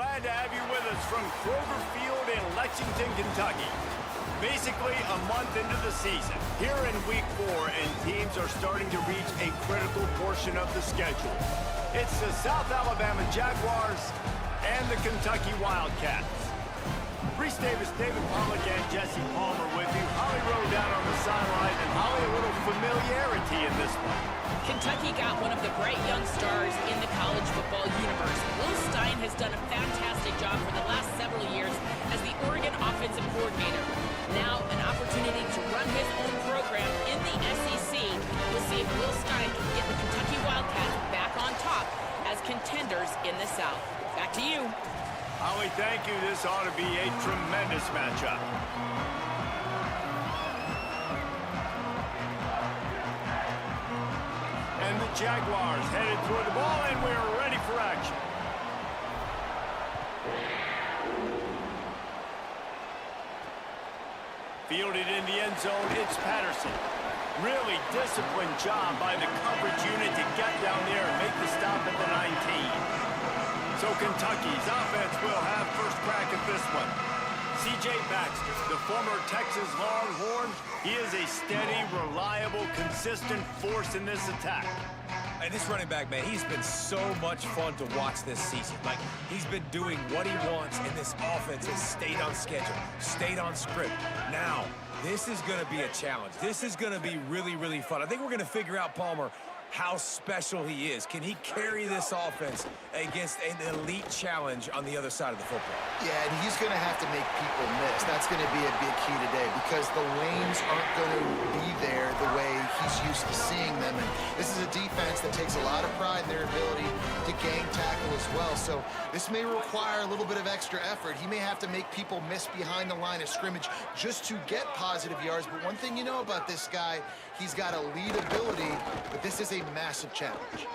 glad to have you with us from Kroger Field in Lexington, Kentucky. Basically a month into the season, here in Week 4, and teams are starting to reach a critical portion of the schedule. It's the South Alabama Jaguars and the Kentucky Wildcats. Reese Davis, David Pollock, and Jesse Palmer with you. Holly Rowe down on the sideline, and Holly, a little familiarity in this one. Kentucky got one of the bright young stars in the college football universe. Will Stein has done a fantastic job for the last several years as the Oregon offensive coordinator. Now, an opportunity to run his own program in the SEC. We'll see if Will Stein can get the Kentucky Wildcats back on top as contenders in the South. Back to you. Holly, thank you. This ought to be a tremendous matchup. And the Jaguars headed toward the ball, and we're ready for action. Fielded in the end zone, it's Patterson. Really disciplined job by the coverage unit to get down there and make the stop at the 19. So Kentucky's offense will have first crack at this one. C.J. Baxter, the former Texas Longhorn, he is a steady, reliable, consistent force in this attack. And this running back, man, he's been so much fun to watch this season. Like, he's been doing what he wants, and this offense has stayed on schedule, stayed on script. Now, this is going to be a challenge. This is going to be really, really fun. I think we're going to figure out, Palmer, how special he is. Can he carry this offense against an elite challenge on the other side of the football? Yeah, and he's going to have to make people miss. That's going to be a big key today because the lanes aren't going to be there the way he's used to seeing them. And this is a defense that takes a lot of pride in their ability to gang tackle as well. So this may require a little bit of extra effort. He may have to make people miss behind the line of scrimmage just to get positive yards. But one thing you know about this guy, he's got elite ability, but this is a massive challenge.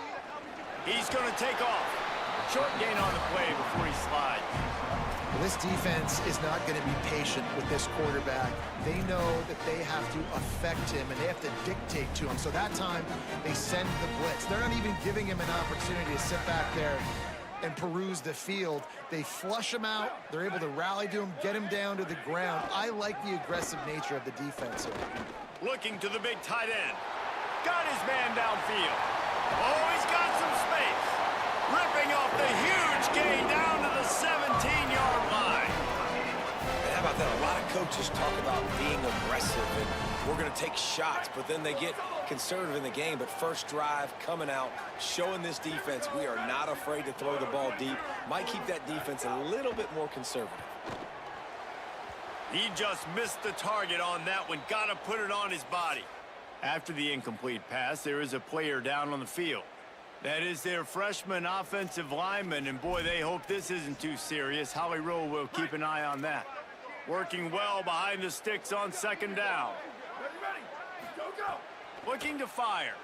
He's going to take off. Short gain on the play before he slides. Well, this defense is not going to be patient with this quarterback. They know that they have to affect him, and they have to dictate to him. So that time, they send the blitz. They're not even giving him an opportunity to sit back there and peruse the field. They flush him out. They're able to rally to him, get him down to the ground. I like the aggressive nature of the defense here. Looking to the big tight end. Got his man downfield. Oh, he's got some space. Ripping off the huge gain down to the 17-yard line. And how about that? A lot of coaches talk about being aggressive and we're going to take shots, but then they get conservative in the game. But first drive, coming out, showing this defense we are not afraid to throw the ball deep. Might keep that defense a little bit more conservative. He just missed the target on that one. Got to put it on his body. After the incomplete pass, there is a player down on the field. That is their freshman offensive lineman, and boy, they hope this isn't too serious. Holly Rowe will keep an eye on that. Working well behind the sticks on second down. Ready. Go, go. Looking to fire.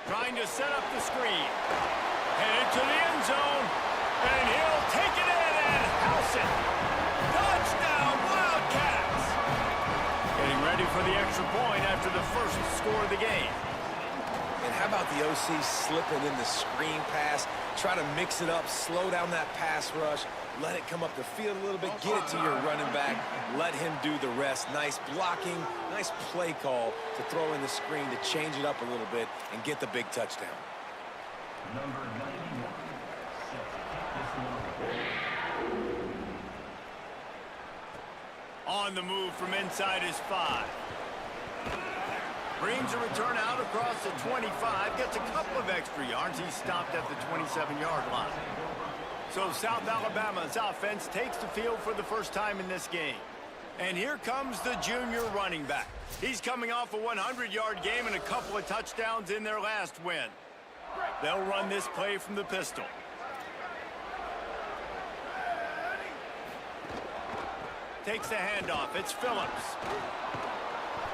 Trying to set up the screen. Headed to the end zone, and he'll take it in and house it. Touchdown, Wildcats! Getting ready for the extra point after the first score of the game. And how about the OC slipping in the screen pass? Try to mix it up, slow down that pass rush, let it come up the field a little bit, get it to your running back, let him do the rest. Nice blocking, nice play call to throw in the screen to change it up a little bit and get the big touchdown. Number 91. On the move from inside his 5. Brings a return out across the 25. Gets a couple of extra yards. He stopped at the 27-yard line. So South Alabama's offense takes the field for the first time in this game. And here comes the junior running back. He's coming off a 100-yard game and a couple of touchdowns in their last win. They'll run this play from the pistol. Takes the handoff. It's Phillips.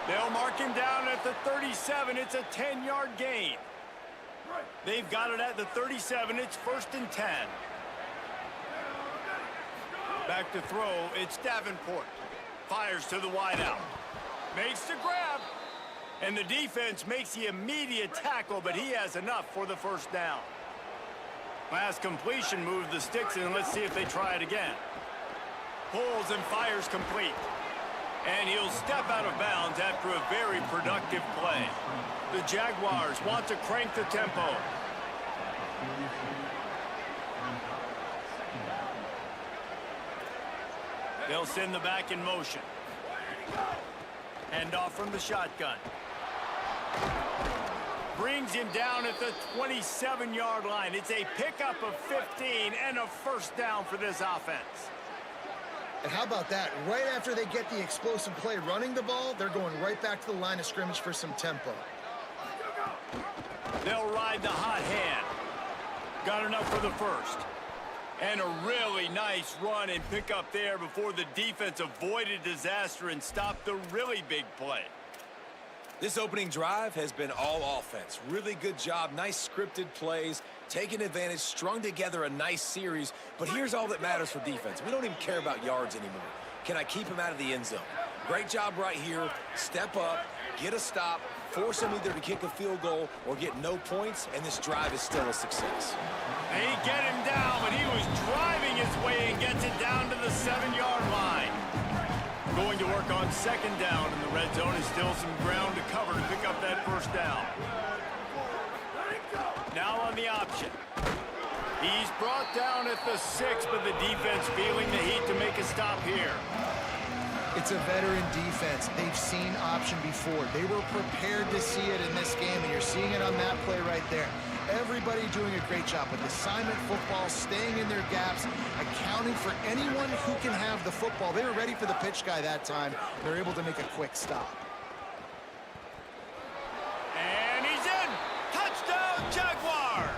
They'll mark him down at the 37. It's a 10-yard gain. They've got it at the 37. It's 1st and 10. Back to throw. It's Davenport. Fires to the wideout. Makes the grab. And the defense makes the immediate tackle, but he has enough for the first down. Last completion moved the sticks in. Let's see if they try it again. Pulls and fires complete. And he'll step out of bounds after a very productive play. The Jaguars want to crank the tempo. They'll send the back in motion. Hand off from the shotgun. Brings him down at the 27-yard line. It's a pickup of 15 and a first down for this offense. And how about that? Right after they get the explosive play running the ball, they're going right back to the line of scrimmage for some tempo. They'll ride the hot hand. Got enough for the first. And a really nice run and pick up there before the defense avoided disaster and stopped the really big play. This opening drive has been all offense. Really good job, nice scripted plays, taking advantage, strung together a nice series. But here's all that matters for defense. We don't even care about yards anymore. Can I keep him out of the end zone? Great job right here. Step up, get a stop, force him either to kick a field goal or get no points, and this drive is still a success. They get him down, but he was driving his way and gets it down to the 7-yard line. Going to work on second down in the red zone. Is still some ground to cover to pick up that first down. Now on the option. He's brought down at the 6, but the defense feeling the heat to make a stop here. It's a veteran defense. They've seen option before. They were prepared to see it in this game, and you're seeing it on that play right there. Everybody doing a great job with assignment football, staying in their gaps, accounting for anyone who can have the football. They were ready for the pitch guy that time. They're able to make a quick stop. And he's in! Touchdown, Jaguars!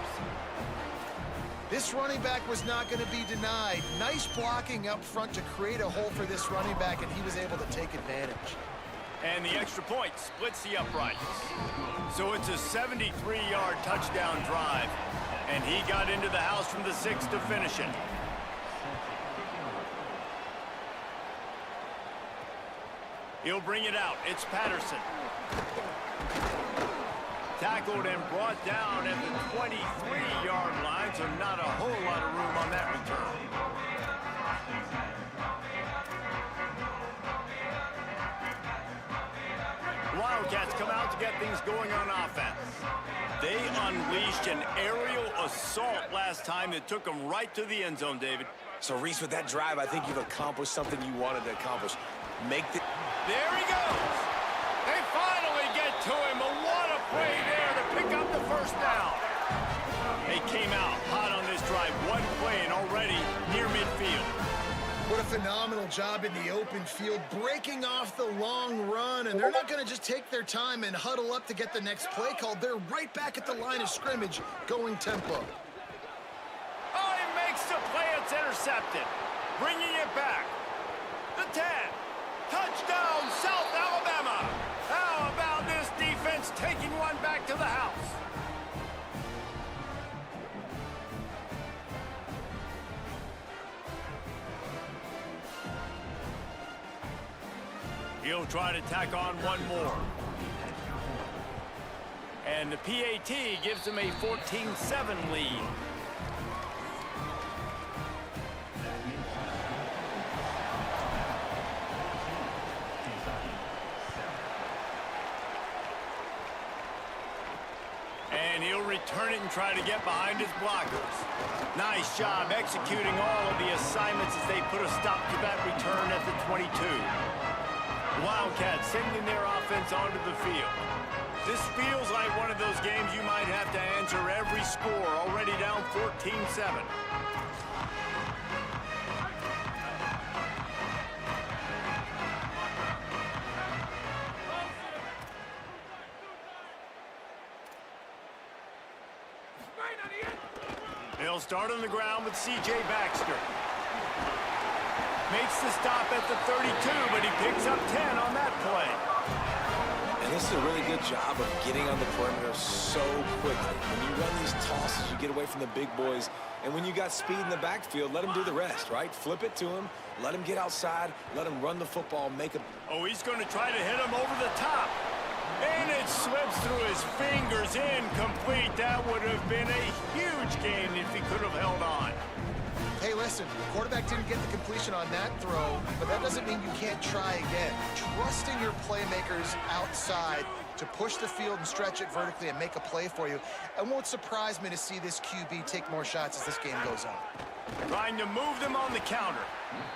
This running back was not going to be denied. Nice blocking up front to create a hole for this running back, and he was able to take advantage. And the extra point splits the uprights. So it's a 73-yard touchdown drive. And he got into the house from the 6 to finish it. He'll bring it out. It's Patterson. Tackled and brought down at the 23-yard line, so not a whole lot of room on that return. Wildcats come out to get things going on offense. They unleashed an aerial assault last time that took them right to the end zone, David. So, Reese, with that drive, I think you've accomplished something you wanted to accomplish. There he goes! They finally get to him, but what a play there to pick up the first down. They came out hot on this drive. One play and already near midfield. What a phenomenal job in the open field, breaking off the long run, and they're not going to just take their time and huddle up to get the next play called. They're right back at the line of scrimmage, going tempo. Oh, he makes the play. It's intercepted. Bringing it back. The 10. Touchdown, South Alabama. How about this defense taking one back to the house? He'll try to tack on one more. And the PAT gives him a 14-7 lead. And he'll return it and try to get behind his blockers. Nice job executing all of the assignments as they put a stop to that return at the 22. Wildcats sending their offense onto the field. This feels like one of those games you might have to answer every score, already down 14-7. They'll start on the ground with C.J. Baxter. Makes the stop at the 32, but he picks up 10 on that play. And this is a really good job of getting on the perimeter so quickly. When you run these tosses, you get away from the big boys. And when you got speed in the backfield, let him do the rest, right? Flip it to him, let him get outside, let him run the football, make a... Oh, he's going to try to hit him over the top. And it slips through his fingers, incomplete. That would have been a huge gain if he could have held on. Hey, listen, the quarterback didn't get the completion on that throw, but that doesn't mean you can't try again. Trusting your playmakers outside to push the field and stretch it vertically and make a play for you. It won't surprise me to see this QB take more shots as this game goes on. Trying to move them on the counter.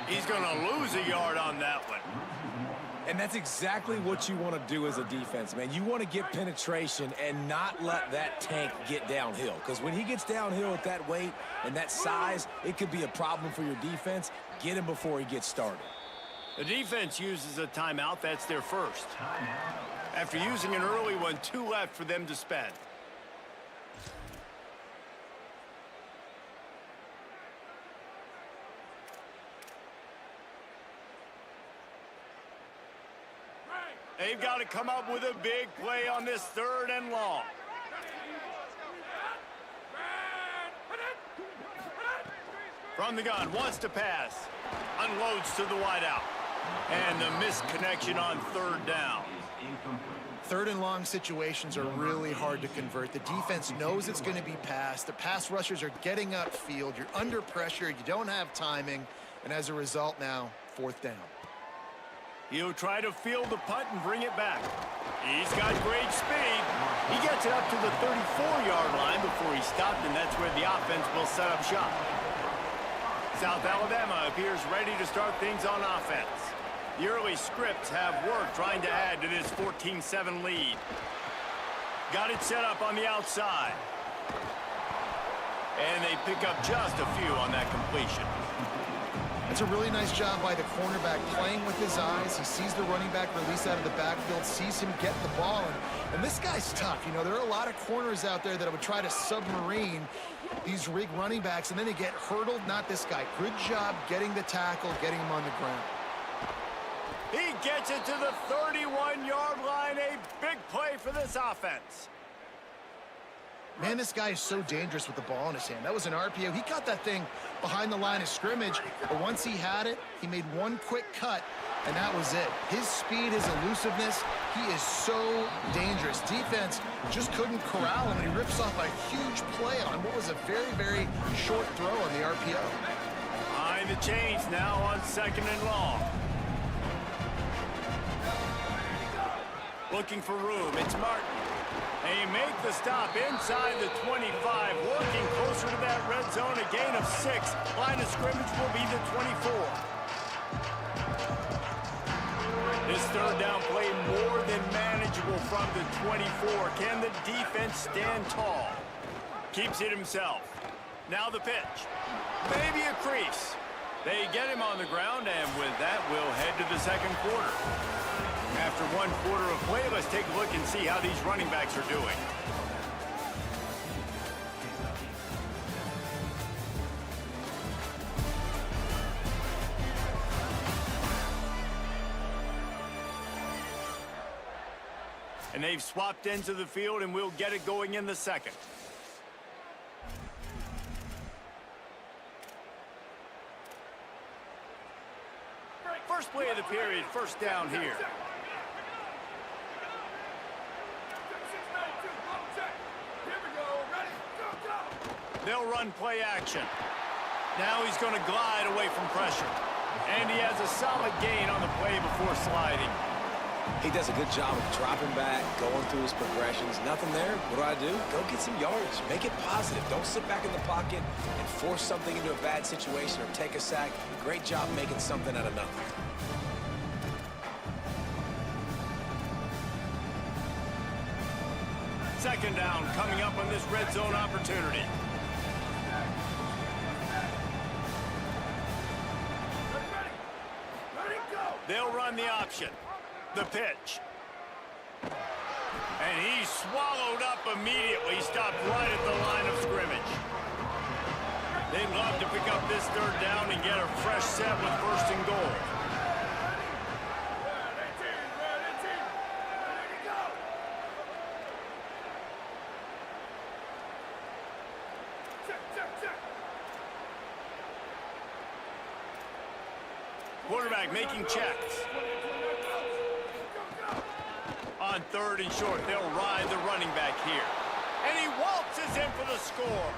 He's going to lose a yard on that one. And that's exactly what you want to do as a defense, man. You want to get penetration and not let that tank get downhill. Because when he gets downhill at that weight and that size, it could be a problem for your defense. Get him before he gets started. The defense uses a timeout. That's their first. After using an early one, 2 left for them to spend. They've got to come up with a big play on this 3rd and long. From the gun, wants to pass. Unloads to the wideout. And the misconnection on 3rd down. 3rd and long situations are really hard to convert. The defense knows it's going to be passed. The pass rushers are getting upfield. You're under pressure. You don't have timing. And as a result now, 4th down. He'll try to field the punt and bring it back. He's got great speed. He gets it up to the 34-yard line before he stopped, and that's where the offense will set up shop. South Alabama appears ready to start things on offense. The early scripts have worked trying to add to this 14-7 lead. Got it set up on the outside. And they pick up just a few on that completion. It's a really nice job by the cornerback playing with his eyes. He sees the running back release out of the backfield, sees him get the ball. And this guy's tough. You know, there are a lot of corners out there that would try to submarine these rig running backs, and then they get hurdled. Not this guy. Good job getting the tackle, getting him on the ground. He gets it to the 31-yard line. A big play for this offense. Man, this guy is so dangerous with the ball in his hand. That was an RPO. He got that thing behind the line of scrimmage, but once he had it, he made one quick cut, and that was it. His speed, his elusiveness, he is so dangerous. Defense just couldn't corral him, and he rips off a huge play on what was a very, very short throw on the RPO. Behind the chains now on 2nd and long. Looking for room. It's Martin. They make the stop inside the 25, working closer to that red zone, a gain of 6. Line of scrimmage will be the 24. This 3rd down play more than manageable from the 24. Can the defense stand tall? Keeps it himself. Now the pitch. Maybe a crease. They get him on the ground, and with that, we'll head to the 2nd quarter. After 1 quarter of play, let's take a look and see how these running backs are doing. And they've swapped into the field, and we'll get it going in the 2nd. First play of the period, 1st down here. They'll run play action. Now he's going to glide away from pressure. And he has a solid gain on the play before sliding. He does a good job of dropping back, going through his progressions. Nothing there. What do? Go get some yards. Make it positive. Don't sit back in the pocket and force something into a bad situation or take a sack. Great job making something out of nothing. Second down coming up on this red zone opportunity. They'll run the option. The pitch. And he's swallowed up immediately. Stopped right at the line of scrimmage. They'd love to pick up this 3rd down and get a fresh set with 1st and goal. Quarterback making checks. On On 3rd and short, they'll ride the running back here. And he waltzes in for the score.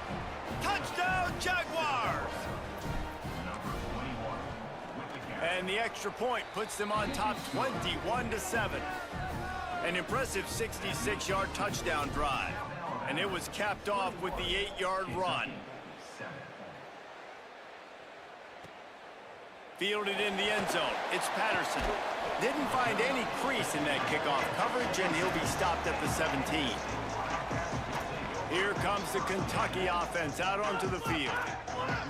Touchdown, Jaguars! And the extra point puts them on top 21-7. An impressive 66-yard touchdown drive. And it was capped off with the 8-yard run. Fielded in the end zone. It's Patterson. Didn't find any crease in that kickoff coverage, and he'll be stopped at the 17. Here comes the Kentucky offense out onto the field.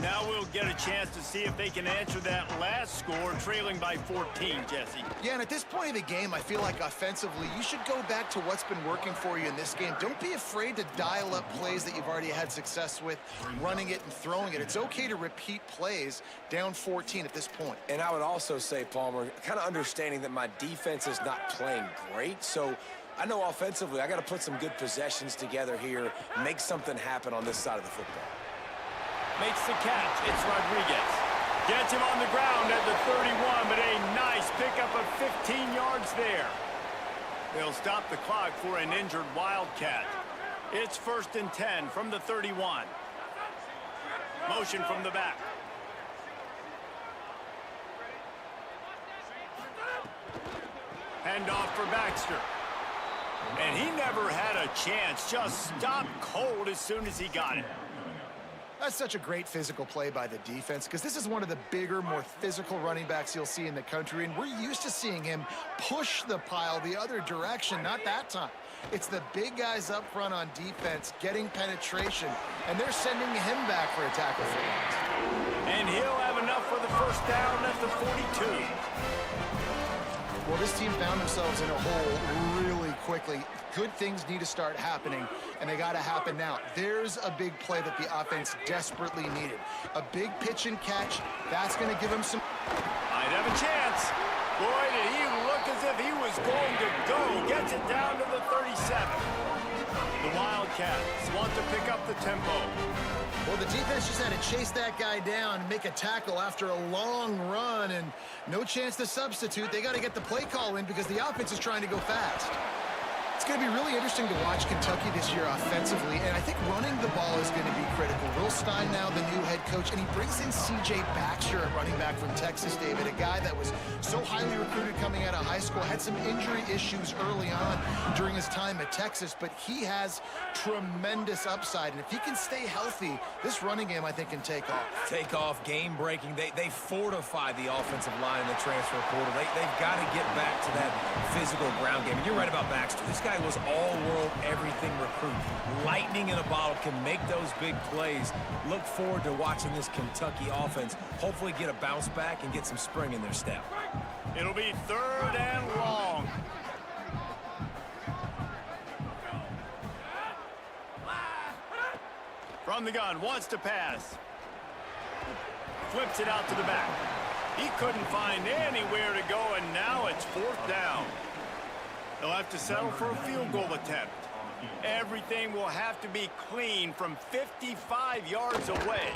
Now we'll get a chance to see if they can answer that last score, trailing by 14, Jesse. Yeah, and at this point of the game, I feel like offensively, you should go back to what's been working for you in this game. Don't be afraid to dial up plays that you've already had success with, running it and throwing it. It's okay to repeat plays down 14 at this point. And I would also say, Palmer, kind of understanding that my defense is not playing great, so I know offensively I got to put some good possessions together here, make something happen on this side of the football. Makes the catch. It's Rodriguez. Gets him on the ground at the 31, but a nice pickup of 15 yards there. They'll stop the clock for an injured Wildcat. It's 1st and 10 from the 31. Motion from the back. Handoff for Baxter. And he never had a chance. Just stopped cold as soon as he got it. That's such a great physical play by the defense, because this is one of the bigger, more physical running backs you'll see in the country, and we're used to seeing him push the pile the other direction. Not that time. It's the big guys up front on defense getting penetration, and they're sending him back for a tackle for loss. And he'll have enough for the first down at the 42. Well, this team found themselves in a hole really quickly. Good things need to start happening, and they got to happen now. There's a big play that the offense desperately needed. A big pitch and catch. That's going to give them some... Might have a chance. Boy, did he look as if he was going to go. Gets it down to the 37. The Wildcats want to pick up the tempo. Well, the defense just had to chase that guy down and make a tackle after a long run, and no chance to substitute. They got to get the play call in because the offense is trying to go fast. It's going to be really interesting to watch Kentucky this year offensively, and I think running the ball is going to be critical. Will Stein now the new head coach, and he brings in C.J. Baxter at running back from Texas, David, a guy that was so highly recruited coming out of high school, had some injury issues early on during his time at Texas, but he has tremendous upside, and if he can stay healthy, this running game, I think, can take off. Take off, game-breaking. They fortify the offensive line in the transfer portal. They've got to get back to that physical ground game. And you're right about Baxter. This guy was all-world, everything recruit. Lightning in a bottle, can make those big plays. Look forward to watching this Kentucky offense hopefully get a bounce back and get some spring in their step. It'll be 3rd and long. From the gun, wants to pass. Flips it out to the back. He couldn't find anywhere to go, and now it's 4th down. They'll have to settle for a field goal attempt. Everything will have to be clean from 55 yards away.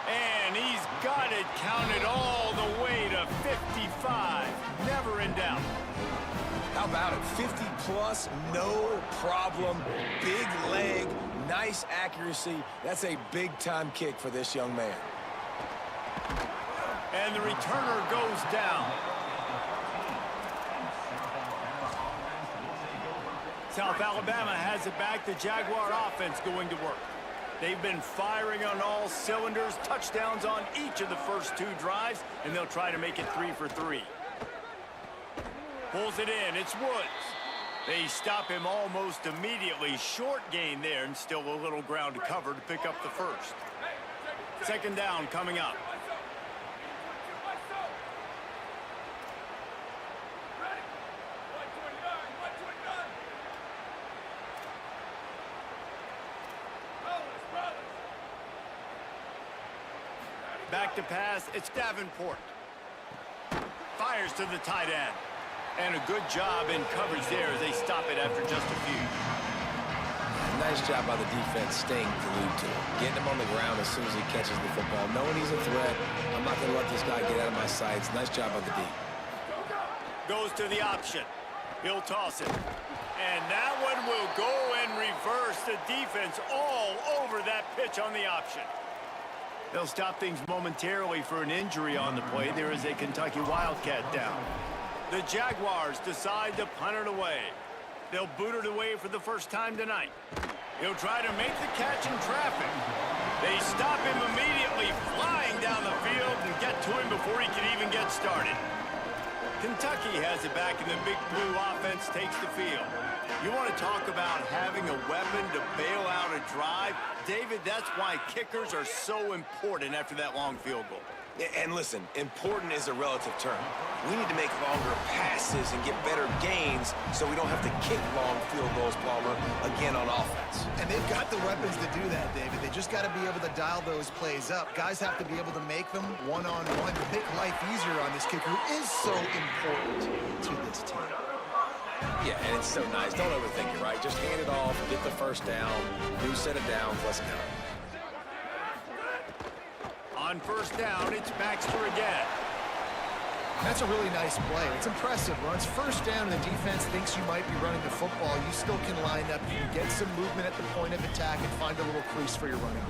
And he's got it counted all the way to 55. Never in doubt. How about it? 50-plus, no problem. Big leg, nice accuracy. That's a big-time kick for this young man. And the returner goes down. South Alabama has it back. The Jaguar offense going to work. They've been firing on all cylinders, touchdowns on each of the first 2 drives, and they'll try to make it 3 for 3. Pulls it in. It's Woods. They stop him almost immediately. Short gain there, and still a little ground to cover to pick up the first. 2nd down coming up. Back to pass, it's Davenport. Fires to the tight end. And a good job in coverage there as they stop it after just a few. Nice job by the defense staying glued to him. Getting him on the ground as soon as he catches the football. Knowing he's a threat, I'm not going to let this guy get out of my sights. Nice job by the D. Goes to the option. He'll toss it. And that one will go and reverse. The defense all over that pitch on the option. They'll stop things momentarily for an injury on the play. There is a Kentucky Wildcat down. The Jaguars decide to punt it away. They'll boot it away for the first time tonight. He'll try to make the catch in traffic. They stop him immediately, flying down the field and get to him before he can even get started. Kentucky has it back, and the Big Blue offense takes the field. You want to talk about having a weapon to bail out a drive? David, that's why kickers are so important after that long field goal. And listen, important is a relative term. We need to make longer passes and get better gains so we don't have to kick long field goals, Palmer, again on offense. And they've got the weapons to do that, David. They just got to be able to dial those plays up. Guys have to be able to make them one-on-one to make life easier on this kicker, who is so important to this team. Yeah, and it's so nice. Don't overthink it, right? Just hand it off, get the first down, new set of downs, let's go. On first down, it's Baxter again. That's a really nice play. It's impressive. Runs first down, and the defense thinks you might be running the football. You still can line up. You can get some movement at the point of attack and find a little crease for your running.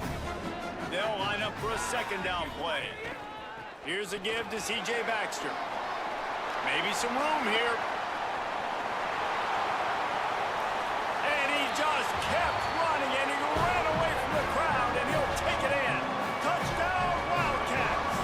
They'll line up for a second down play. Here's a give to C.J. Baxter. Maybe some room here. And he just kept running, and he ran away from the crowd, and he'll take it in. Touchdown, Wildcats!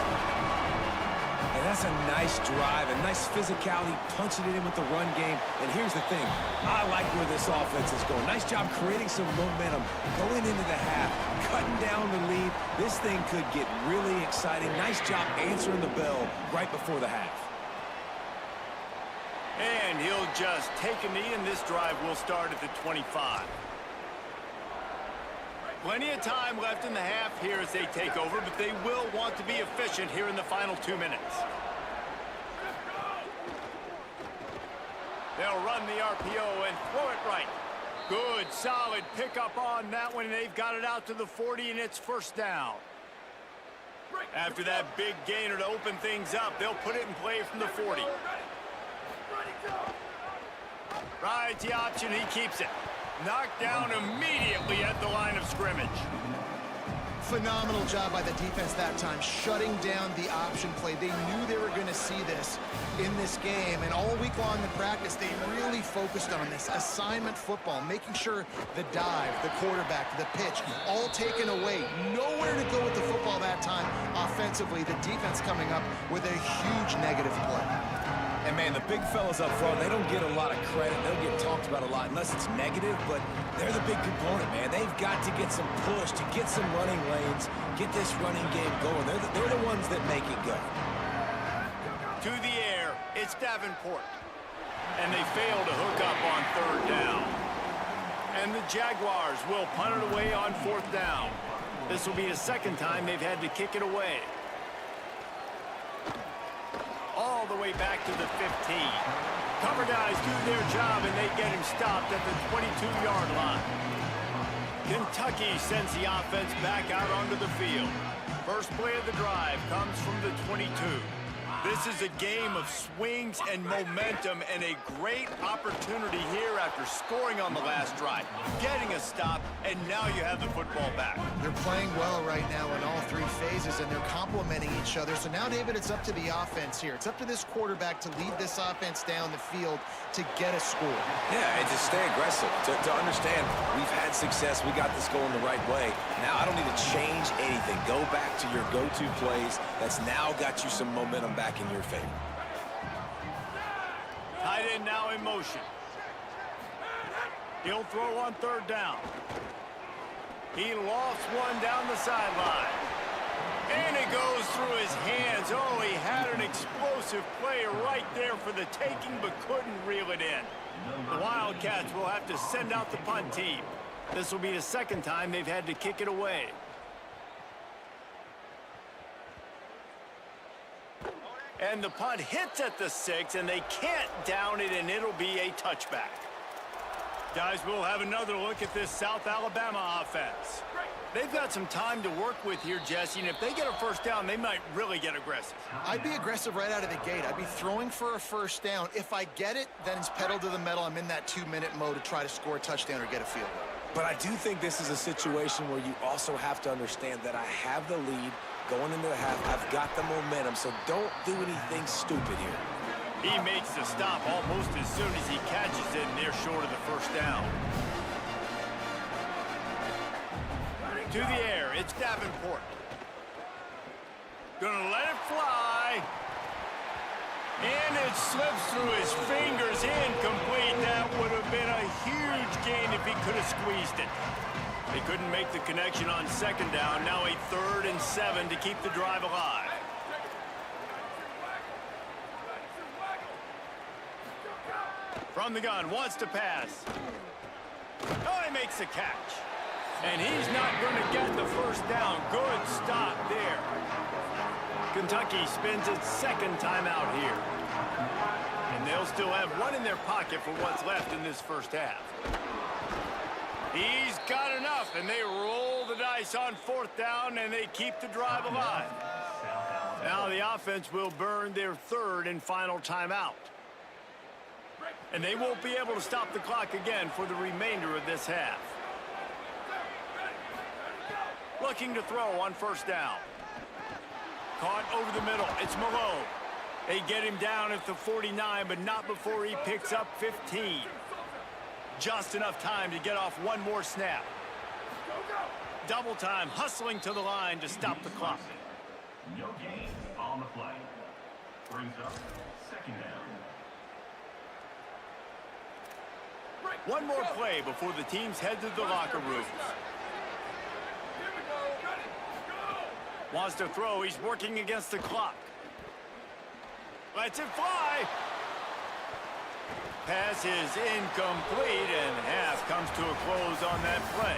And that's a nice drive, a nice physicality, punching it in with the run game. And here's the thing, I like where this offense is going. Nice job creating some momentum, going into the half, cutting down the lead. This thing could get really exciting. Nice job answering the bell right before the half. And he'll just take a knee, and this drive will start at the 25. Plenty of time left in the half here as they take over, but they will want to be efficient here in the final 2 minutes. They'll run the RPO and throw it right. Good, solid pickup on that one, and they've got it out to the 40, and it's first down. After that big gainer to open things up, they'll put it in play from the 40. Rides the option, he keeps it. Knocked down immediately at the line of scrimmage. Phenomenal job by the defense that time, shutting down the option play. They knew they were going to see this in this game, and all week long in practice, they really focused on this assignment football, making sure the dive, the quarterback, the pitch, all taken away. Nowhere to go with the football that time offensively. The defense coming up with a huge negative play. And, man, the big fellas up front, they don't get a lot of credit. They don't get talked about a lot unless it's negative, but they're the big component, man. They've got to get some push, to get some running lanes, get this running game going. They're the ones that make it go. To the air, it's Davenport. And they fail to hook up on third down. And the Jaguars will punt it away on fourth down. This will be the second time they've had to kick it away. All the way back to the 15. Cover guys do their job, and they get him stopped at the 22-yard line. Kentucky sends the offense back out onto the field. First play of the drive comes from the 22. This is a game of swings and momentum, and a great opportunity here after scoring on the last drive, getting a stop, and now you have the football back. They're playing well right now in all three phases, and they're complementing each other. So now, David, it's up to the offense here. It's up to this quarterback to lead this offense down the field to get a score. Yeah, and to stay aggressive, to understand we've had success, we got this going the right way. Now I don't need to change anything. Go back to your go-to plays. That's now got you some momentum back in your favor. Tight end now in motion. He'll throw on third down. He lofts one down the sideline. And it goes through his hands. Oh, he had an explosive play right there for the taking, but couldn't reel it in. The Wildcats will have to send out the punt team. This will be the second time they've had to kick it away. And the punt hits at the 6, and they can't down it, and it'll be a touchback. Guys, we'll have another look at this South Alabama offense. They've got some time to work with here, Jesse, and if they get a first down, they might really get aggressive. I'd be aggressive right out of the gate. I'd be throwing for a first down. If I get it, then it's pedal to the metal. I'm in that 2-minute mode to try to score a touchdown or get a field goal. But I do think this is a situation where you also have to understand that I have the lead going into the half. I've got the momentum, so don't do anything stupid here. He makes the stop almost as soon as he catches it, and they're short of the first down. To the air, it's Davenport. Gonna let it fly. And it slips through his fingers, incomplete. That would have been a huge gain if he could have squeezed it. They couldn't make the connection on second down. Now a 3rd and 7 to keep the drive alive. From the gun, wants to pass. Oh, he makes the catch. And he's not going to get the first down. Good stop there. Kentucky spends its 2nd timeout here. And they'll still have one in their pocket for what's left in this first half. He's got enough, and they roll the dice on 4th down, and they keep the drive alive. Now the offense will burn their 3rd and final timeout. And they won't be able to stop the clock again for the remainder of this half. Looking to throw on first down. Caught over the middle. It's Malone. They get him down at the 49, but not before he picks up 15. Just enough time to get off one more snap. Double time, hustling to the line to stop the clock. No gain on the play. Brings up 2nd down. One more play before the teams head to the locker rooms. Wants to throw. He's working against the clock. Lets it fly. Pass is incomplete, and half comes to a close on that play.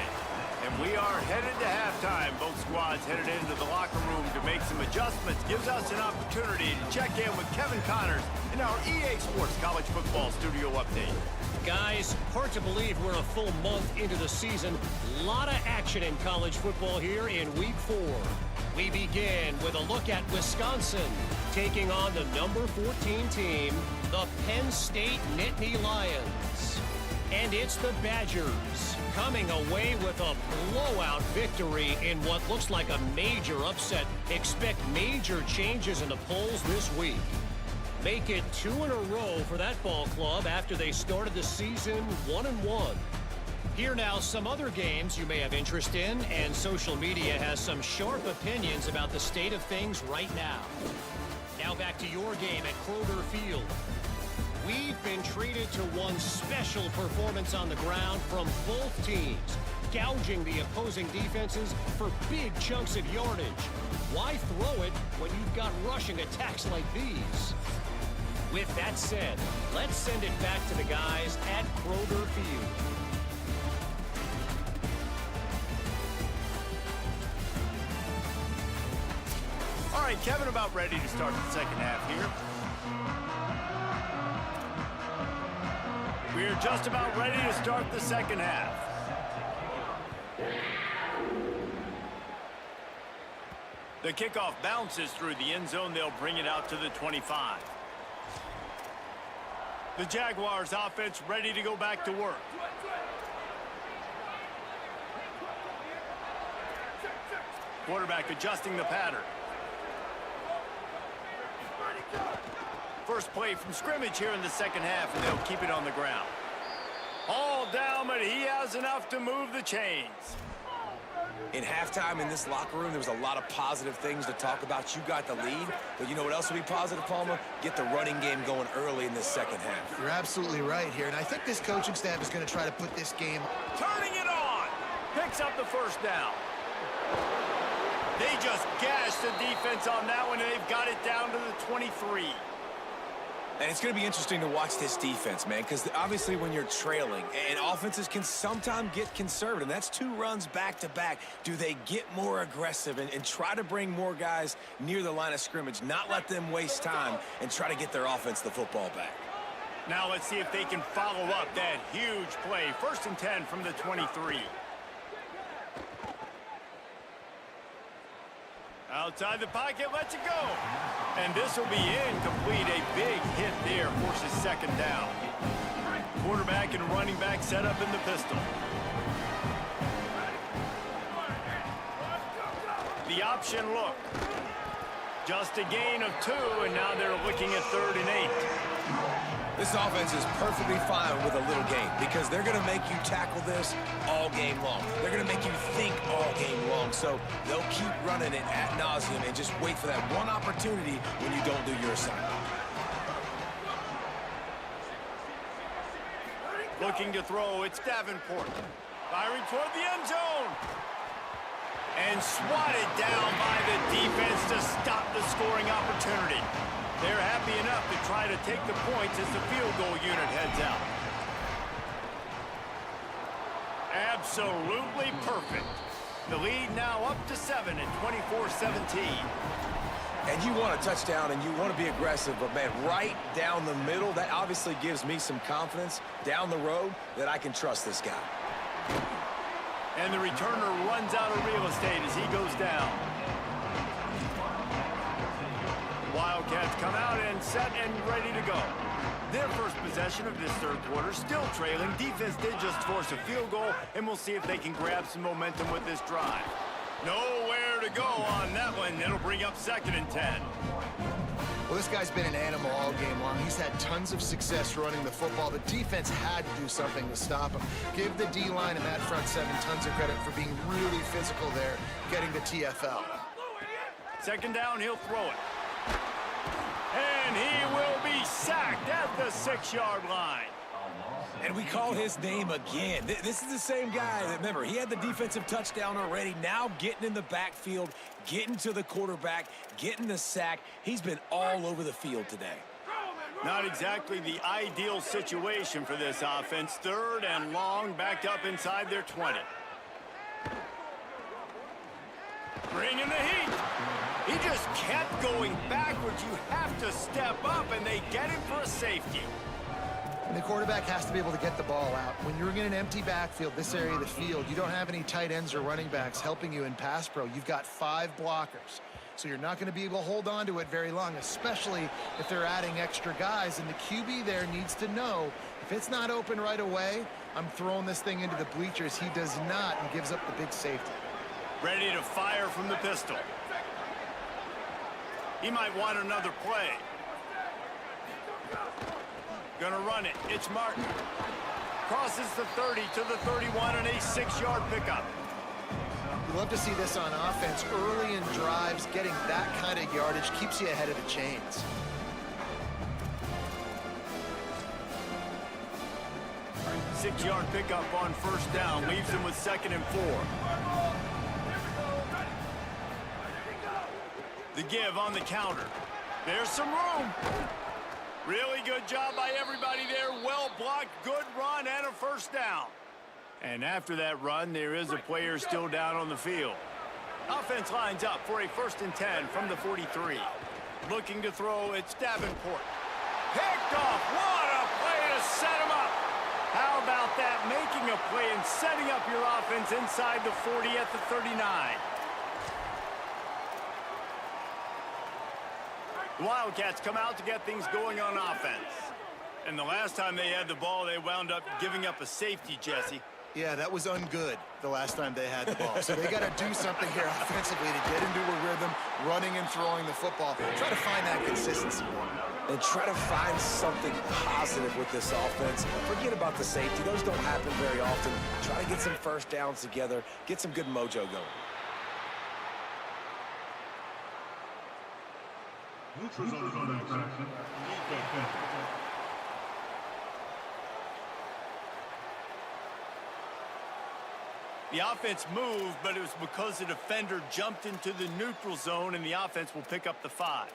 And we are headed to halftime. Both squads headed into the locker room to make some adjustments. Gives us an opportunity to check in with Kevin Connors in our EA Sports College Football Studio Update. Guys, hard to believe we're a full month into the season. A lot of action in college football here in Week 4. We begin with a look at Wisconsin taking on the number 14 team, the Penn State Nittany Lions. And it's the Badgers coming away with a blowout victory in what looks like a major upset. Expect major changes in the polls this week. Make it 2 in a row for that ball club after they started the season 1-1. Here now some other games you may have interest in, and social media has some sharp opinions about the state of things right now. Now back to your game at Kroger Field. We've been treated to one special performance on the ground from both teams, gouging the opposing defenses for big chunks of yardage. Why throw it when you've got rushing attacks like these? With that said, let's send it back to the guys at Kroger Field. All right, Kevin, about ready to start the second half here. We're just about ready to start the second half. The kickoff bounces through the end zone. They'll bring it out to the 25. The Jaguars offense ready to go back to work. Quarterback adjusting the pattern. First play from scrimmage here in the second half, and they'll keep it on the ground. All down, but he has enough to move the chains. In halftime in this locker room, there was a lot of positive things to talk about. You got the lead, but you know what else will be positive, Palmer? Get the running game going early in this second half. You're absolutely right here, and I think this coaching staff is going to try to put this game. Turning it on. Picks up the first down. They just gashed the defense on that one, and they've got it down to the 23. And it's going to be interesting to watch this defense, man, because obviously when you're trailing, and offenses can sometimes get conservative. That's 2 runs back-to-back. Do they get more aggressive and try to bring more guys near the line of scrimmage, not let them waste time, and try to get their offense the football back? Now let's see if they can follow up that huge play. 1st and 10 from the 23. Outside the pocket, lets it go. And this will be incomplete. A big hit there, forces 2nd down. Quarterback and running back set up in the pistol. The option look. Just a gain of 2, and now they're looking at 3rd and 8. This offense is perfectly fine with a little game because they're going to make you tackle this all game long. They're going to make you think all game long. So they'll keep running it ad nauseum and just wait for that one opportunity when you don't do your assignment. Looking to throw, it's Davenport. Firing toward the end zone. And swatted down by the defense to stop the scoring opportunity. They're happy enough to try to take the points as the field goal unit heads out. Absolutely perfect. The lead now up to 7 at 24-17. And you want a touchdown and you want to be aggressive, but man, right down the middle, that obviously gives me some confidence down the road that I can trust this guy. And the returner runs out of real estate as he goes down. Wildcats come out and set and ready to go. Their first possession of this 3rd quarter, still trailing. Defense did just force a field goal, and we'll see if they can grab some momentum with this drive. Nowhere to go on that one. It'll bring up 2nd and 10. Well, this guy's been an animal all game long. He's had tons of success running the football. The defense had to do something to stop him. Give the D-line and that front 7 tons of credit for being really physical there, getting the TFL. 2nd down, he'll throw it. And he will be sacked at the 6-yard line. And we call his name again. This is the same guy that, remember, he had the defensive touchdown already. Now getting in the backfield, getting to the quarterback, getting the sack. He's been all over the field today. Not exactly the ideal situation for this offense. 3rd and long, backed up inside their 20. Bringing the heat. He just kept going backwards. You have to step up, and they get him for a safety. And the quarterback has to be able to get the ball out. When you're in an empty backfield, this area of the field, you don't have any tight ends or running backs helping you in pass pro. You've got 5 blockers. So you're not going to be able to hold on to it very long, especially if they're adding extra guys. And the QB there needs to know, if it's not open right away, I'm throwing this thing into the bleachers. He does not, and gives up the big safety. Ready to fire from the pistol. He might want another play. Gonna run it. It's Martin. Crosses the 30 to the 31 and a 6-yard pickup. You love to see this on offense. Early in drives, getting that kind of yardage keeps you ahead of the chains. Six-yard pickup on 1st down. Leaves him with 2nd and 4. The give on the counter. There's some room. Really good job by everybody there. Well blocked, good run, and a 1st down. And after that run, there is a player still down on the field. Offense lines up for a 1st and 10 from the 43. Looking to throw, it's Davenport. Picked off. What a play to set him up. How about that? Making a play and setting up your offense inside the 40 at the 39. The Wildcats come out to get things going on offense. And the last time they had the ball, they wound up giving up a safety, Jesse. Yeah, that was ungood the last time they had the ball. So they got to do something here offensively to get into a rhythm, running and throwing the football. Try to find that consistency. And try to find something positive with this offense. Forget about the safety. Those don't happen very often. Try to get some 1st downs together. Get some good mojo going. Neutral zone under infraction. The offense moved, but it was because the defender jumped into the neutral zone, and the offense will pick up the 5.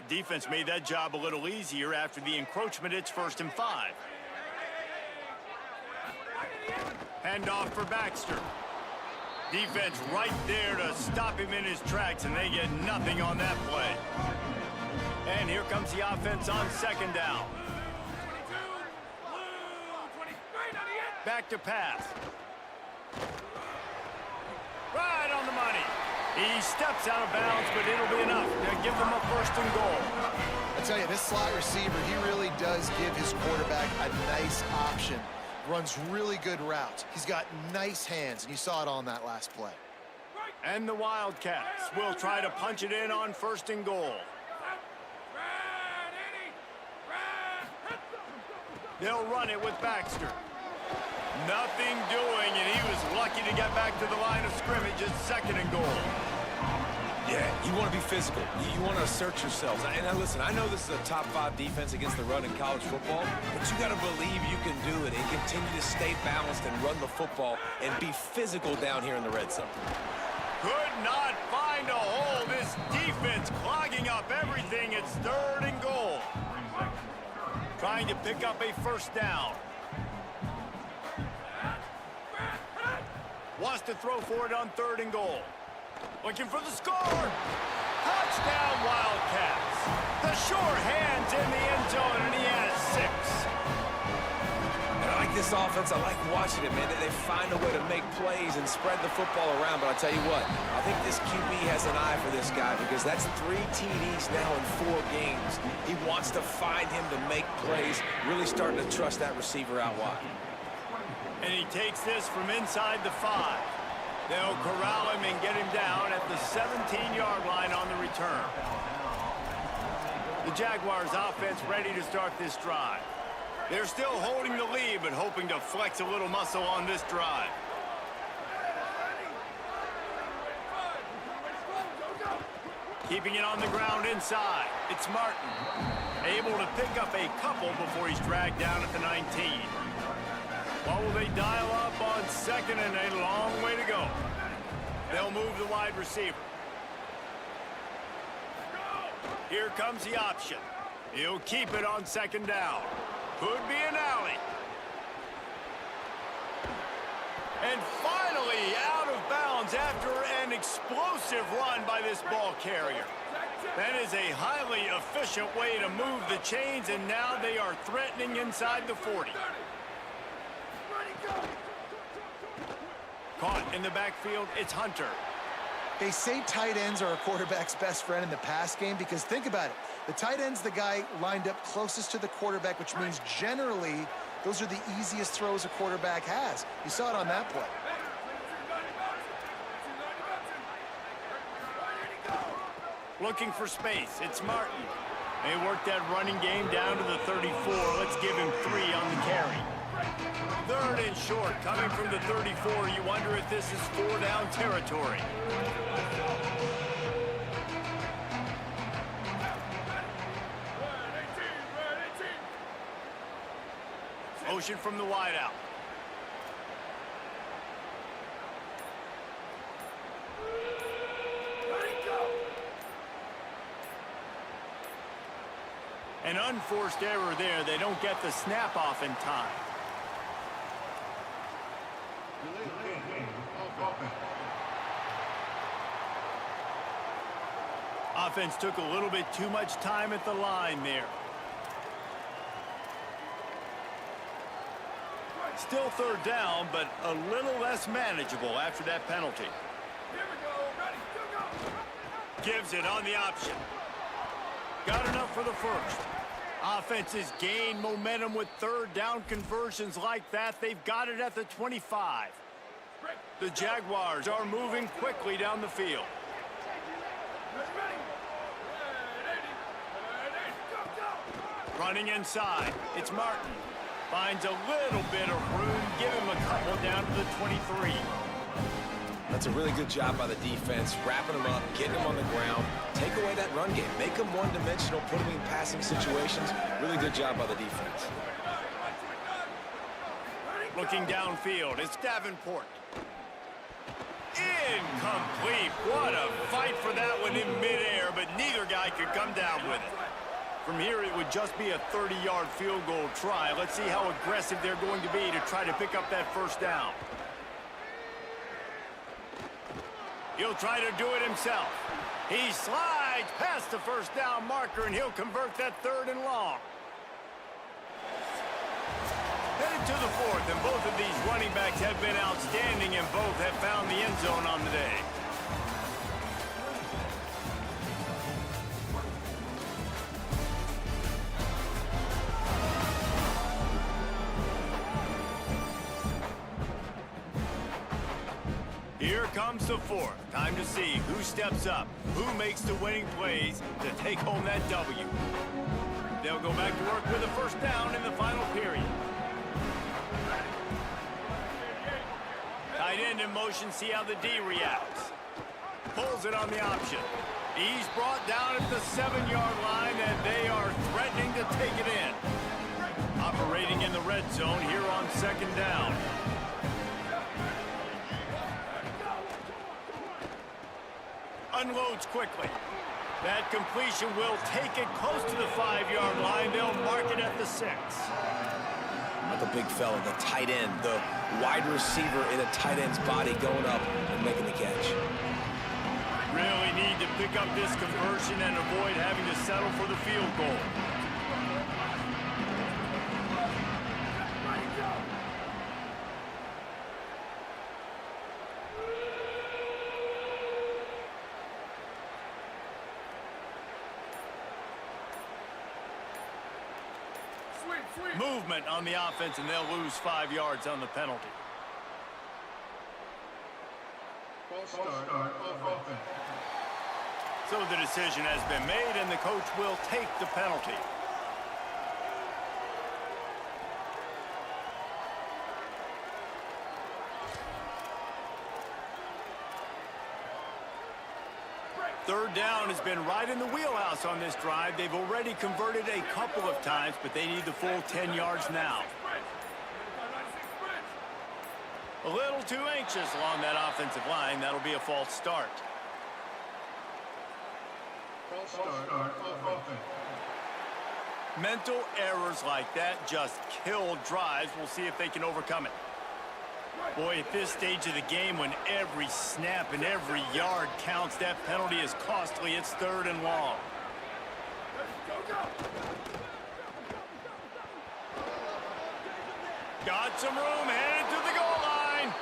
Defense made that job a little easier after the encroachment. It's 1st and 5. Handoff for Baxter. Defense right there to stop him in his tracks, and they get nothing on that play. And here comes the offense on second down. Back to pass. Right on the money. He steps out of bounds, but it'll be enough to give them a first and goal. I tell you, this slot receiver, he really does give his quarterback a nice option. Runs really good routes. He's got nice hands, and you saw it on that last play. And the Wildcats will try to punch it in on first and goal. They'll run it with Baxter. Nothing doing, and he was lucky to get back to the line of scrimmage at second and goal. Yeah, you want to be physical. You want to assert yourselves. And now listen, I know this is a top 5 defense against the run in college football, but you got to believe you can do it and continue to stay balanced and run the football and be physical down here in the red zone. Could not find a hole. This defense clogging up everything. It's third and goal. Trying to pick up a first down. Wants to throw for it on third and goal. Looking for the score. Touchdown, Wildcats. The sure hands in the end zone, and he has 6. And I like this offense. I like watching it, man. They find a way to make plays and spread the football around. But I'll tell you what, I think this QB has an eye for this guy because that's 3 TDs now in 4 games. He wants to find him to make plays, really starting to trust that receiver out wide. And he takes this from inside the 5. They'll corral him and get him down at the 17-yard line on the return. The Jaguars offense ready to start this drive. They're still holding the lead, but hoping to flex a little muscle on this drive. Keeping it on the ground inside. It's Martin. Able to pick up a couple before he's dragged down at the 19. What will they dial up on second and a long way to go? They'll move the wide receiver. Here comes the option. He'll keep it on second down. Could be an alley. And finally out of bounds after an explosive run by this ball carrier. That is a highly efficient way to move the chains, and now they are threatening inside the 40. Caught in the backfield, it's Hunter. They say tight ends are a quarterback's best friend in the pass game because think about it. The tight end's the guy lined up closest to the quarterback, which means generally those are the easiest throws a quarterback has. You saw it on that play. Looking for space, it's Martin. They work that running game down to the 34. Let's give him 3 on the carry. Third and short, coming from the 34. You wonder if this is 4-down territory. Motion from the wideout. An unforced error there. They don't get the snap off in time. Offense took a little bit too much time at the line there. Still third down, but a little less manageable after that penalty. Here we go. Ready, go. Gives it on the option. Got enough for the first. Offenses gain momentum with third down conversions like that. They've got it at the 25. The Jaguars are moving quickly down the field. Running inside. It's Martin. Finds a little bit of room. Give him a couple down to the 23. That's a really good job by the defense, wrapping them up, getting them on the ground, take away that run game, make them one-dimensional, put them in passing situations. Really good job by the defense. Looking downfield, it's Davenport. Incomplete. What a fight for that one in midair, but neither guy could come down with it. From here, it would just be a 30-yard field goal try. Let's see how aggressive they're going to be to try to pick up that first down. He'll try to do it himself. He slides glides past the first down marker, and he'll convert that 3rd and long. Headed to the 4th, and both of these running backs have been outstanding, and both have found the end zone on the day. Here comes the 4th. Time to see who steps up, who makes the winning plays to take home that W. They'll go back to work with a first down in the final period. Tight end in motion, see how the D reacts. Pulls it on the option. He's brought down at the 7-yard line, and they are threatening to take it in. Operating in the red zone here on 2nd down. Unloads quickly. That completion will take it close to the 5-yard line. They'll mark it at the 6. Not the big fella, the tight end, the wide receiver in a tight end's body going up and making the catch. Really need to pick up this conversion and avoid having to settle for the field goal. Movement on the offense, and they'll lose 5 yards on the penalty. So the decision has been made, and the coach will take the penalty. Third down has been right in the wheelhouse on this drive. They've already converted a couple of times, but they need the full 10 yards now. A little too anxious along that offensive line. That'll be a false start. Mental errors like that just kill drives. We'll see if they can overcome it. Boy, at this stage of the game, when every snap and every yard counts, that penalty is costly. It's 3rd and long. Got some room, headed to the goal line,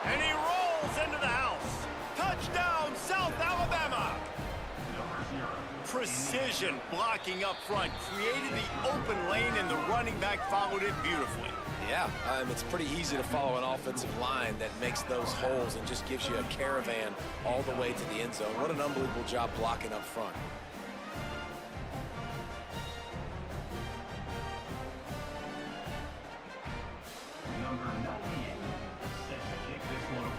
and he rolls into the house. Touchdown, South Alabama. Precision blocking up front, created the open lane, and the running back followed it beautifully. Yeah, it's pretty easy to follow an offensive line that makes those holes and just gives you a caravan all the way to the end zone. What an unbelievable job blocking up front. Number 98, set to kick this one away.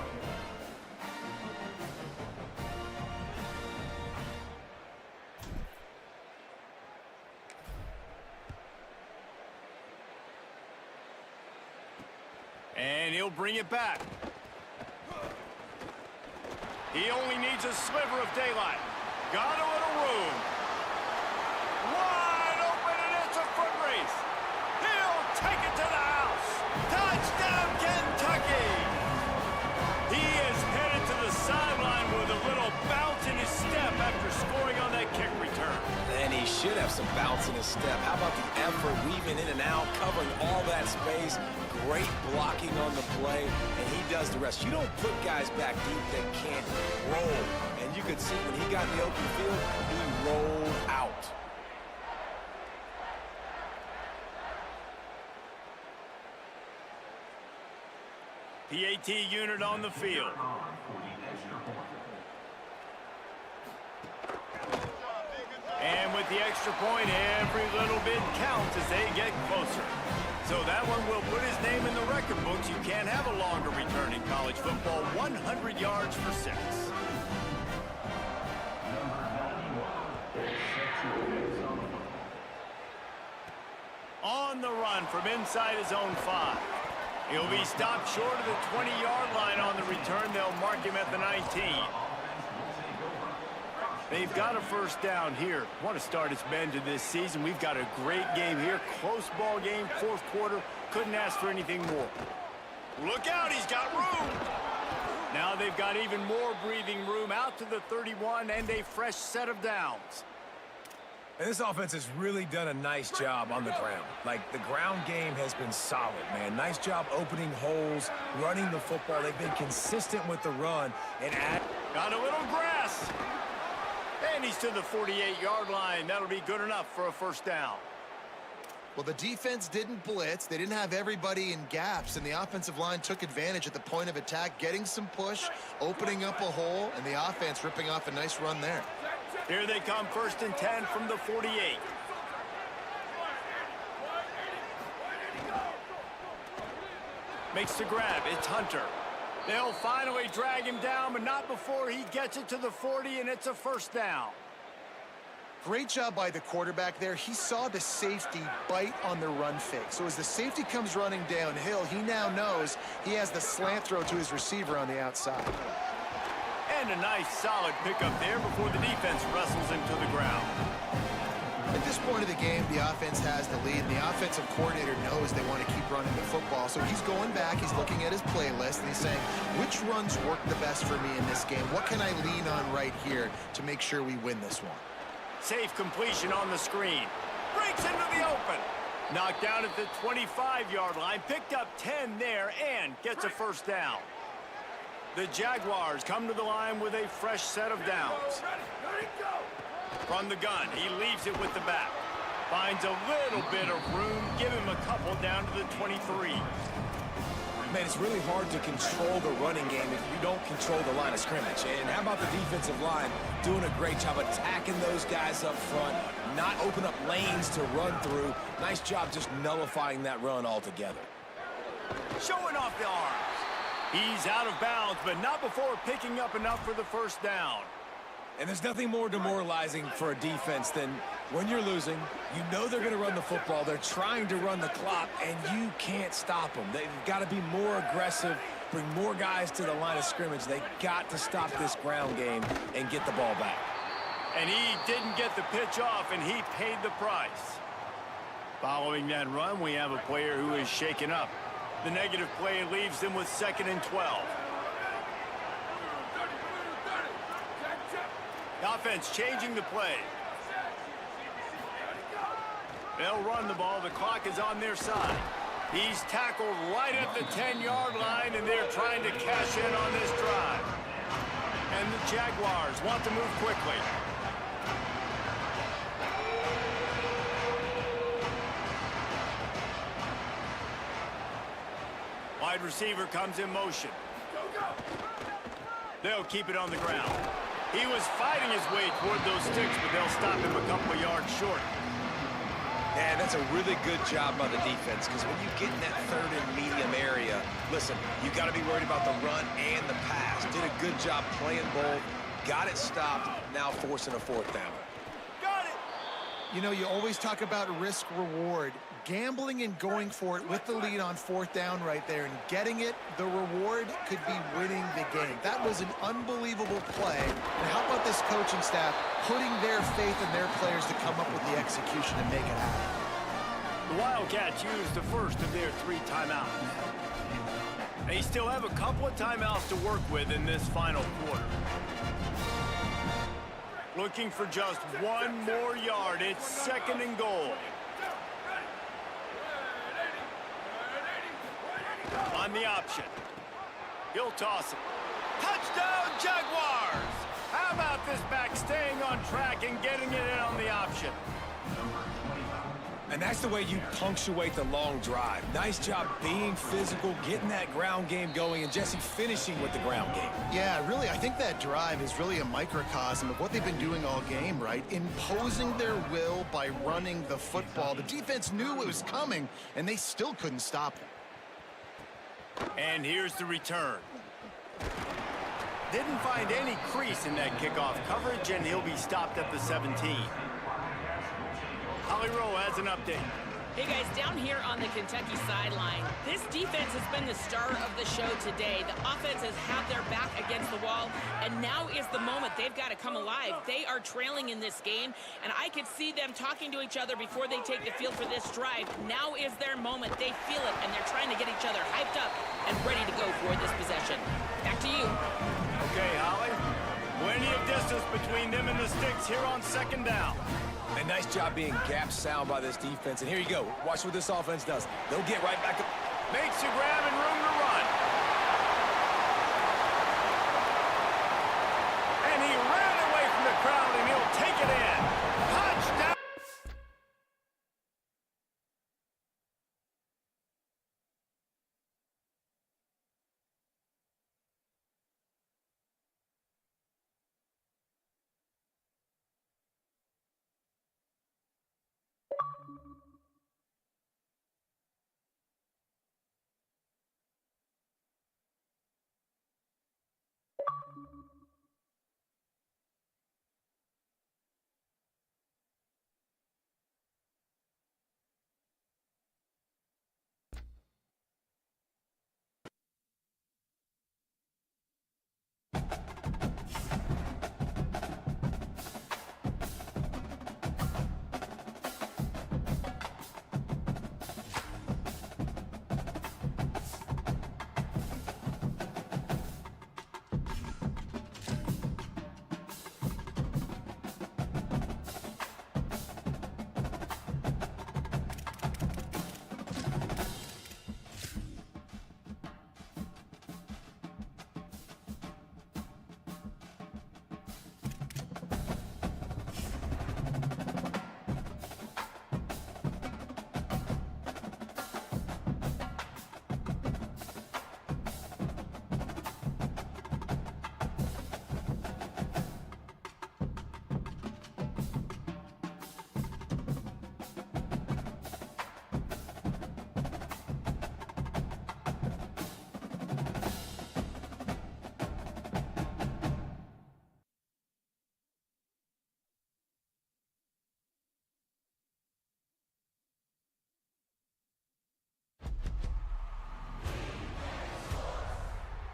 And he'll bring it back. He only needs a sliver of daylight. Got a little room. Wide open, and it's a foot race. He'll take it to the house. Touchdown, Kentucky! He is headed to the sideline with a little bounce in his step after scoring on that kick return. And he should have some bounce in his step. How about the effort, weaving in and out, covering all that space. Great blocking on the play, and he does the rest. You don't put guys back deep that can't roll. And you could see when he got in the open field, he rolled out. PAT unit on the field. And with the extra point, every little bit counts as they get closer. So that one will put his name in the record books. You can't have a longer return in college football. 100 yards for 6. On the run from inside his own 5. He'll be stopped short of the 20-yard line on the return. They'll mark him at the 19. They've got a first down here. Want to start its bend to this season. We've got a great game here. Close ball game, 4th quarter. Couldn't ask for anything more. Look out, he's got room. Now they've got even more breathing room out to the 31 and a fresh set of downs. And this offense has really done a nice job on the ground. Like, the ground game has been solid, man. Nice job opening holes, running the football. They've been consistent with the run. And got a little grass. And he's to the 48-yard line. That'll be good enough for a first down. Well, the defense didn't blitz. They didn't have everybody in gaps, and the offensive line took advantage at the point of attack, getting some push, opening up a hole, and the offense ripping off a nice run there. Here they come, 1st and 10 from the 48. Makes the grab. It's Hunter. They'll finally drag him down, but not before he gets it to the 40, and it's a first down. Great job by the quarterback there. He saw the safety bite on the run fake. So as the safety comes running downhill, he now knows he has the slant throw to his receiver on the outside. And a nice solid pickup there before the defense wrestles him to the ground. At this point of the game, the offense has the lead, and the offensive coordinator knows they want to keep running the football. So he's going back, he's looking at his playlist, and he's saying, which runs work the best for me in this game? What can I lean on right here to make sure we win this one? Safe completion on the screen. Breaks into the open. Knocked down at the 25-yard line. Picked up 10 there and gets a first down. The Jaguars come to the line with a fresh set of downs. From the gun, he leaves it with the back. Finds a little bit of room. Give him a couple down to the 23. man, it's really hard to control the running game if you don't control the line of scrimmage. And how about the defensive line doing a great job attacking those guys up front, not open up lanes to run through. Nice job just nullifying that run altogether. Showing off the arms. He's out of bounds, but not before picking up enough for the first down. And there's nothing more demoralizing for a defense than when you're losing, you know they're going to run the football, they're trying to run the clock, and you can't stop them. They've got to be more aggressive, bring more guys to the line of scrimmage. They got to stop this ground game and get the ball back. And he didn't get the pitch off, and he paid the price. Following that run, we have a player who is shaken up. The negative play leaves them with 2nd and 12. The offense changing the play. They'll run the ball. The clock is on their side. He's tackled right at the 10-yard line, and they're trying to cash in on this drive. And the Jaguars want to move quickly. Wide receiver comes in motion. They'll keep it on the ground. He was fighting his way toward those sticks, but they'll stop him a couple of yards short. Yeah, that's a really good job by the defense, because when you get in that 3rd and medium area, listen, you got to be worried about the run and the pass. Did a good job playing both, got it stopped, now forcing a 4th down. Got it! You know, you always talk about risk-reward. Gambling and going for it with the lead on 4th down right there and getting it, the reward could be winning the game. That was an unbelievable play. And how about this coaching staff putting their faith in their players to come up with the execution and make it happen? The Wildcats used the first of their 3 timeouts. They still have a couple of timeouts to work with in this final quarter. Looking for just 1 more yard. It's 2nd and goal. On the option. He'll toss it. Touchdown, Jaguars! How about this back staying on track and getting it in on the option? And that's the way you punctuate the long drive. Nice job being physical, getting that ground game going, and Jesse finishing with the ground game. Yeah, really, I think that drive is really a microcosm of what they've been doing all game, right? Imposing their will by running the football. The defense knew it was coming, and they still couldn't stop them. And here's the return. Didn't find any crease in that kickoff coverage, and he'll be stopped at the 17. Holly Rowe has an update. Hey guys, down here on the Kentucky sideline, this defense has been the star of the show today. The offense has had their back against the wall, and now is the moment. They've got to come alive. They are trailing in this game, and I could see them talking to each other before they take the field for this drive. Now is their moment. They feel it, and they're trying to get each other hyped up and ready to go for this possession. Back to you. Okay, Holly. Plenty of distance between them and the sticks here on second down. And nice job being gap sound by this defense. And here you go. Watch what this offense does. They'll get right back up. Makes a grab and room to run. And he ran away from the crowd, and he'll take it in. Touchdown!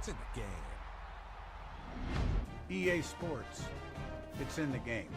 It's in the game. EA Sports. It's in the game.